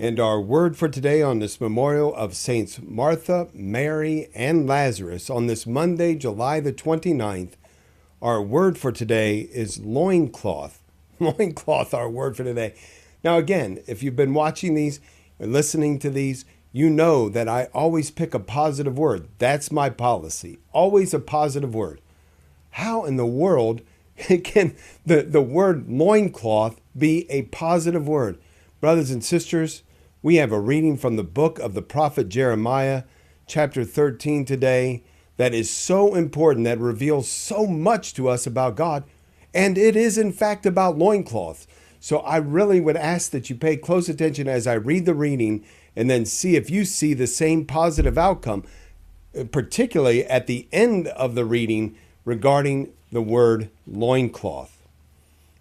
And our word for today on this memorial of Saints Martha, Mary, and Lazarus on this Monday, July the 29th, our word for today is loincloth. Loincloth, our word for today. Now again, if you've been watching these or listening to these, you know that I always pick a positive word. That's my policy. Always a positive word. How in the world can the word loincloth be a positive word? Brothers and sisters, we have a reading from the book of the prophet Jeremiah, chapter 13 today, that is so important, that reveals so much to us about God. And it is, in fact, about loincloths. So I really would ask that you pay close attention as I read the reading and then see if you see the same positive outcome, particularly at the end of the reading regarding the word loincloth.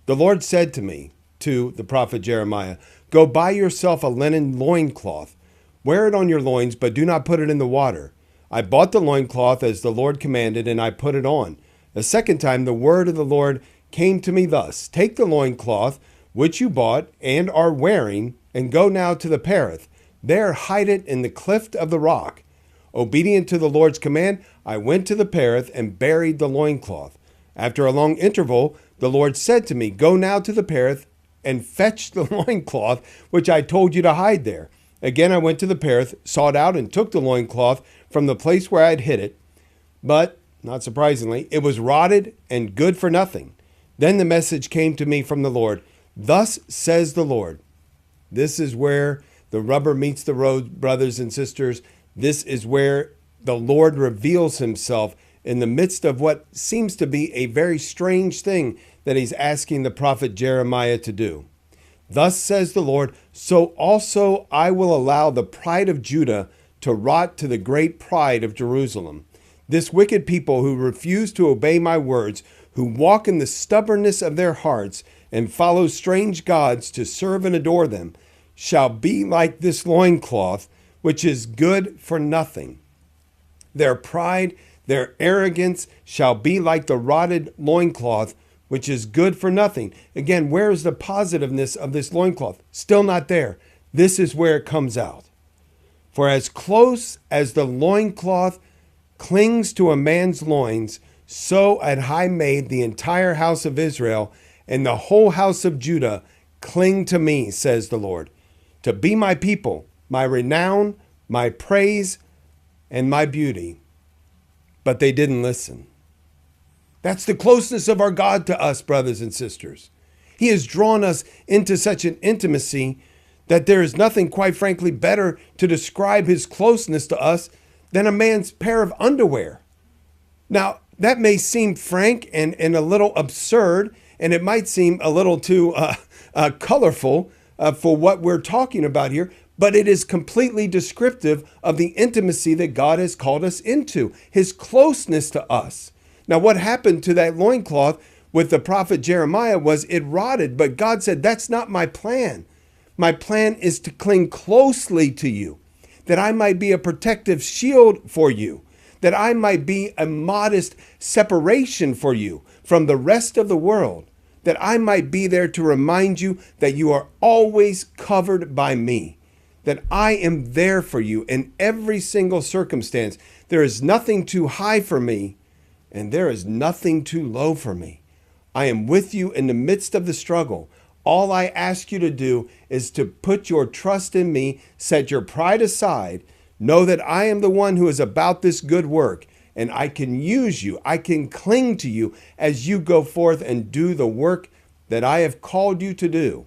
The Lord said to me, to the prophet Jeremiah, "Go buy yourself a linen loincloth. Wear it on your loins, but do not put it in the water." I bought the loincloth as the Lord commanded, and I put it on. A second time the word of the Lord came to me thus: "Take the loincloth which you bought and are wearing, and go now to the Perith. There hide it in the cleft of the rock." Obedient to the Lord's command, I went to the Perith and buried the loincloth. After a long interval, the Lord said to me, "Go now to the Perith and fetch the loincloth which I told you to hide there." Again I went to the Perith, sought out and took the loincloth from the place where I had hid it. But, not surprisingly, it was rotted and good for nothing. Then the message came to me from the Lord. "Thus says the Lord." This is where the rubber meets the road, brothers and sisters. This is where the Lord reveals himself in the midst of what seems to be a very strange thing that he's asking the prophet Jeremiah to do. "Thus says the Lord, so also I will allow the pride of Judah to rot to the great pride of Jerusalem. This wicked people who refuse to obey my words, who walk in the stubbornness of their hearts and follow strange gods to serve and adore them, shall be like this loincloth, which is good for nothing. Their pride, their arrogance shall be like the rotted loincloth, which is good for nothing." Again, where is the positiveness of this loincloth? Still not there. This is where it comes out. "For as close as the loincloth clings to a man's loins, so had I made the entire house of Israel and the whole house of Judah cling to me, says the Lord, to be my people, my renown, my praise, and my beauty. But they didn't listen." That's the closeness of our God to us, brothers and sisters. He has drawn us into such an intimacy that there is nothing, quite frankly, better to describe his closeness to us than a man's pair of underwear. Now, that may seem frank and a little absurd, and it might seem a little too colorful for what we're talking about here, but it is completely descriptive of the intimacy that God has called us into, his closeness to us. Now, what happened to that loincloth with the prophet Jeremiah was it rotted, but God said, "That's not my plan. My plan is to cling closely to you, that I might be a protective shield for you, that I might be a modest separation for you from the rest of the world, that I might be there to remind you that you are always covered by me, that I am there for you in every single circumstance. There is nothing too high for me, and there is nothing too low for me. I am with you in the midst of the struggle. All I ask you to do is to put your trust in me, set your pride aside, know that I am the one who is about this good work, and I can use you, I can cling to you as you go forth and do the work that I have called you to do."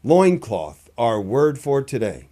Loincloth, our word for today.